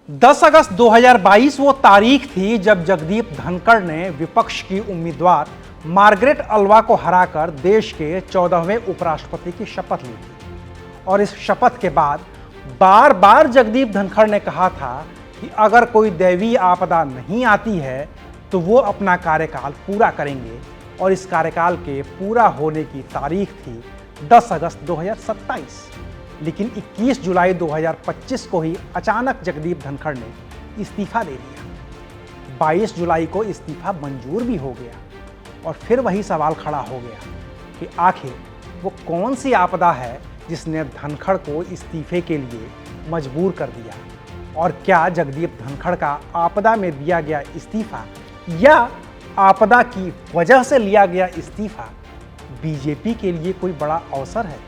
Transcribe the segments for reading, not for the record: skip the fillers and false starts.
10 अगस्त 2022 वो तारीख थी जब जगदीप धनखड़ ने विपक्ष की उम्मीदवार मार्गरेट अल्वा को हराकर देश के 14वें उपराष्ट्रपति की शपथ ली थी। और इस शपथ के बाद बार बार जगदीप धनखड़ ने कहा था कि अगर कोई दैवीय आपदा नहीं आती है तो वो अपना कार्यकाल पूरा करेंगे, और इस कार्यकाल के पूरा होने की तारीख थी 10 अगस्त 2027। लेकिन 21 जुलाई 2025 को ही अचानक जगदीप धनखड़ ने इस्तीफा दे दिया। 22 जुलाई को इस्तीफा मंजूर भी हो गया, और फिर वही सवाल खड़ा हो गया कि आखिर वो कौन सी आपदा है जिसने धनखड़ को इस्तीफे के लिए मजबूर कर दिया, और क्या जगदीप धनखड़ का आपदा में दिया गया इस्तीफा या आपदा की वजह से लिया गया इस्तीफा बीजेपी के लिए कोई बड़ा अवसर है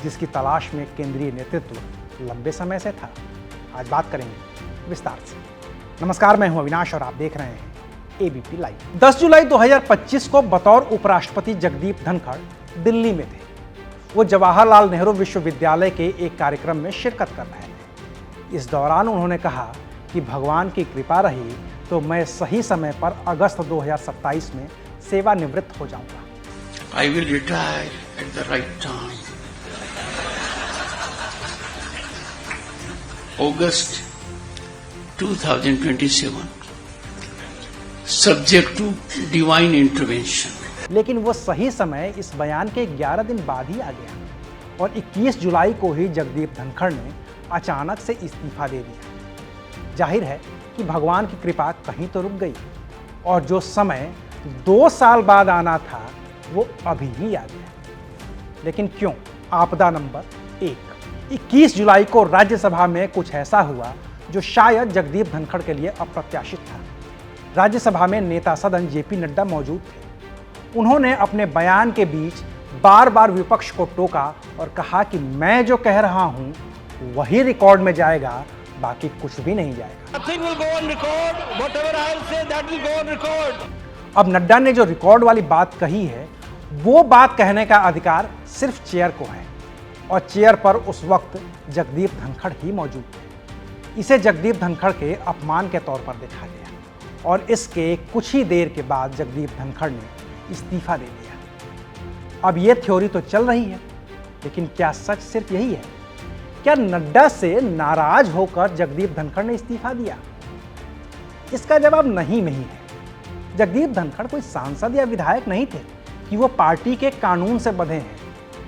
जिसकी तलाश में केंद्रीय नेतृत्व लंबे समय से था। आज बात करेंगे विस्तार से। नमस्कार, मैं हूं अविनाश और आप देख रहे हैं एबीपी लाइव। 10 जुलाई 2025 को बतौर उपराष्ट्रपति जगदीप धनखड़ दिल्ली में थे। वो जवाहरलाल नेहरू विश्वविद्यालय के एक कार्यक्रम में शिरकत कर रहे थे। इस दौरान उन्होंने कहा कि भगवान की कृपा रही तो मैं सही समय पर अगस्त 2027 में सेवानिवृत्त हो जाऊंगा। I will retire at the right time. August 2027, subject to divine intervention. लेकिन वो सही समय इस बयान के 11 दिन बाद ही आ गया, और 21 जुलाई को ही जगदीप धनखड़ ने अचानक से इस्तीफा दे दिया। जाहिर है कि भगवान की कृपा कहीं तो रुक गई, और जो समय 2 साल बाद आना था वो अभी ही आ गया। लेकिन क्यों? आपदा नंबर 1। 21 जुलाई को राज्यसभा में कुछ ऐसा हुआ जो शायद जगदीप धनखड़ के लिए अप्रत्याशित था। राज्यसभा में नेता सदन जेपी नड्डा मौजूद थे। उन्होंने अपने बयान के बीच बार बार विपक्ष को टोका और कहा कि मैं जो कह रहा हूं वही रिकॉर्ड में जाएगा, बाकी कुछ भी नहीं जाएगा। अब नड्डा ने जो रिकॉर्ड वाली बात कही है वो बात कहने का अधिकार सिर्फ चेयर को है, और चेयर पर उस वक्त जगदीप धनखड़ ही मौजूद थे। इसे जगदीप धनखड़ के अपमान के तौर पर देखा गया, और इसके कुछ ही देर के बाद जगदीप धनखड़ ने इस्तीफा दे दिया। अब ये थ्योरी तो चल रही है, लेकिन क्या सच सिर्फ यही है? क्या नड्डा से नाराज होकर जगदीप धनखड़ ने इस्तीफा दिया? इसका जवाब नहीं है। जगदीप धनखड़ कोई सांसद या विधायक नहीं थे कि वो पार्टी के कानून से बंधे हैं,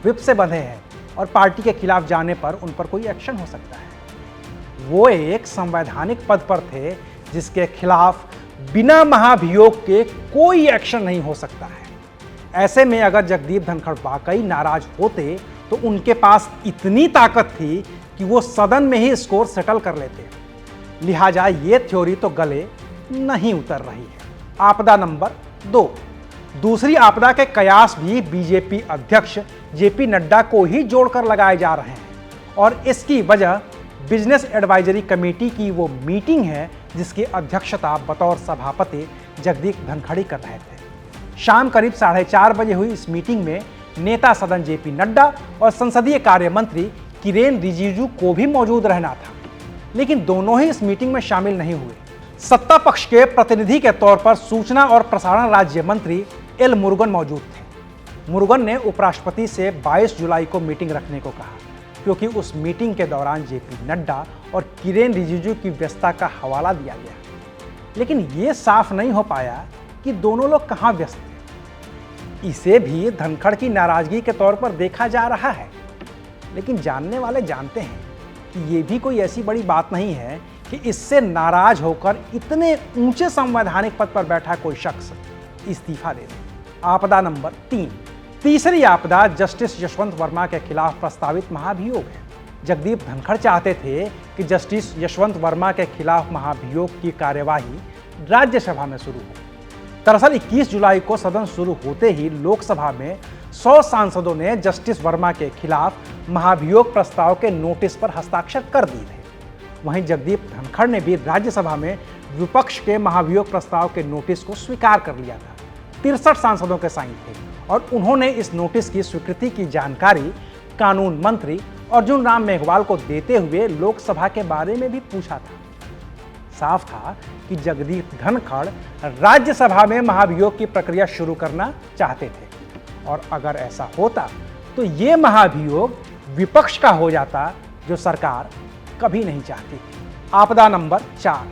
व्हिप से बंधे हैं, और पार्टी के खिलाफ जाने पर उन पर कोई एक्शन हो सकता है। वो एक संवैधानिक पद पर थे जिसके खिलाफ बिना महाभियोग के कोई एक्शन नहीं हो सकता है। ऐसे में अगर जगदीप धनखड़ वाकई नाराज होते तो उनके पास इतनी ताकत थी कि वो सदन में ही स्कोर सेटल कर लेते। लिहाजा ये थ्योरी तो गले नहीं उतर रही है। आपदा नंबर 2। दूसरी आपदा के कयास भी बीजेपी अध्यक्ष जेपी नड्डा को ही जोड़कर लगाए जा रहे हैं, और इसकी वजह बिजनेस एडवाइजरी कमेटी की वो मीटिंग है जिसकी अध्यक्षता बतौर सभापति जगदीप धनखड़ ही कर रहे थे। शाम करीब 4:30 बजे हुई इस मीटिंग में नेता सदन जेपी नड्डा और संसदीय कार्य मंत्री किरेन रिजिजू को भी मौजूद रहना था, लेकिन दोनों ही इस मीटिंग में शामिल नहीं हुए। सत्ता पक्ष के प्रतिनिधि के तौर पर सूचना और प्रसारण राज्य मंत्री एल मुरुगन मौजूद थे। मुरुगन ने उपराष्ट्रपति से 22 जुलाई को मीटिंग रखने को कहा, क्योंकि उस मीटिंग के दौरान जेपी नड्डा और किरेन रिजिजू की व्यस्तता का हवाला दिया गया। लेकिन ये साफ नहीं हो पाया कि दोनों लोग कहां व्यस्त थे। इसे भी धनखड़ की नाराजगी के तौर पर देखा जा रहा है, लेकिन जानने वाले जानते हैं कि ये भी कोई ऐसी बड़ी बात नहीं है कि इससे नाराज होकर इतने ऊंचे संवैधानिक पद पर बैठा कोई शख्स इस्तीफा दे दे। आपदा नंबर 3। तीसरी आपदा जस्टिस यशवंत वर्मा के खिलाफ प्रस्तावित महाभियोग है। जगदीप धनखड़ चाहते थे कि जस्टिस यशवंत वर्मा के खिलाफ महाभियोग की कार्यवाही राज्यसभा में शुरू हो। दरअसल 21 जुलाई को सदन शुरू होते ही लोकसभा में 100 सांसदों ने जस्टिस वर्मा के खिलाफ महाभियोग प्रस्ताव के नोटिस पर हस्ताक्षर कर दिए थे। वहीं जगदीप धनखड़ ने भी राज्यसभा में विपक्ष के महाभियोग प्रस्ताव के नोटिस को स्वीकार कर लिया था। 63 सांसदों के साइन थे, और उन्होंने इस नोटिस की स्वीकृति की जानकारी कानून मंत्री अर्जुन राम मेघवाल को देते हुए लोकसभा के बारे में भी पूछा था। साफ था कि जगदीप धनखड़ राज्यसभा में महाभियोग की प्रक्रिया शुरू करना चाहते थे, और अगर ऐसा होता तो ये महाभियोग विपक्ष का हो जाता, जो सरकार कभी नहीं चाहती थी। आपदा नंबर 4,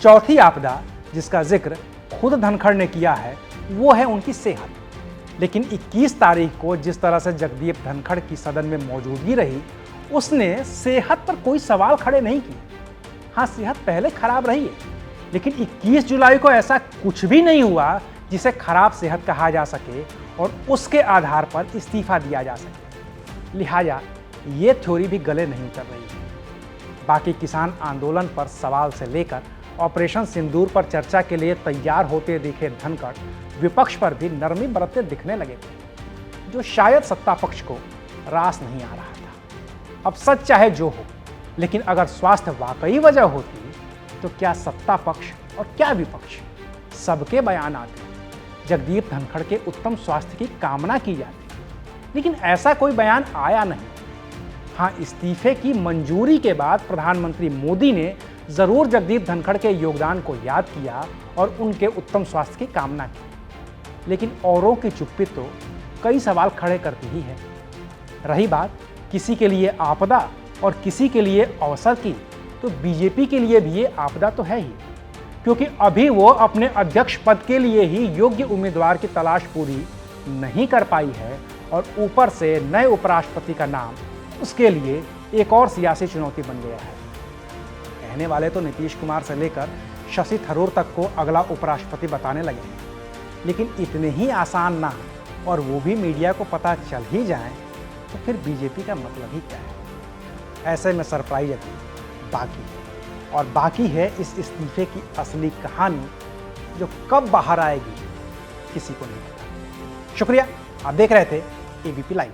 चौथी आपदा जिसका जिक्र खुद धनखड़ ने किया है, वो है उनकी सेहत। लेकिन 21 तारीख को जिस तरह से जगदीप धनखड़ की सदन में मौजूदगी रही, उसने सेहत पर कोई सवाल खड़े नहीं किए। हाँ, सेहत पहले खराब रही है, लेकिन 21 जुलाई को ऐसा कुछ भी नहीं हुआ जिसे खराब सेहत कहा जा सके और उसके आधार पर इस्तीफा दिया जा सके। लिहाजा ये थ्योरी भी गले नहीं उतर रही है। बाकी किसान आंदोलन पर सवाल से लेकर ऑपरेशन सिंदूर पर चर्चा के लिए तैयार होते दिखे धनखड़ विपक्ष पर भी नरमी बरतते दिखने लगे थे, जो शायद सत्ता पक्ष को रास नहीं आ रहा था। अब सच चाहे जो हो, लेकिन अगर स्वास्थ्य वाकई वजह होती तो क्या सत्ता पक्ष और क्या विपक्ष, सबके बयान आते, जगदीप धनखड़ के उत्तम स्वास्थ्य की कामना की जाती। लेकिन ऐसा कोई बयान आया नहीं। हाँ, इस्तीफे की मंजूरी के बाद प्रधानमंत्री मोदी ने जरूर जगदीप धनखड़ के योगदान को याद किया और उनके उत्तम स्वास्थ्य की कामना की, लेकिन औरों की चुप्पी तो कई सवाल खड़े करती ही है। रही बात किसी के लिए आपदा और किसी के लिए अवसर की, तो बीजेपी के लिए भी ये आपदा तो है ही, क्योंकि अभी वो अपने अध्यक्ष पद के लिए ही योग्य उम्मीदवार की तलाश पूरी नहीं कर पाई है, और ऊपर से नए उपराष्ट्रपति का नाम उसके लिए एक और सियासी चुनौती बन गया है। कहने वाले तो नीतीश कुमार से लेकर शशि थरूर तक को अगला उपराष्ट्रपति बताने लगे हैं, लेकिन इतने ही आसान ना हो और वो भी मीडिया को पता चल ही जाए तो फिर बीजेपी का मतलब ही क्या है। ऐसे में सरप्राइज अभी बाकी है, और बाकी है इस इस्तीफे की असली कहानी, जो कब बाहर आएगी किसी को नहीं पता। शुक्रिया, आप देख रहे थे एबीपी लाइव।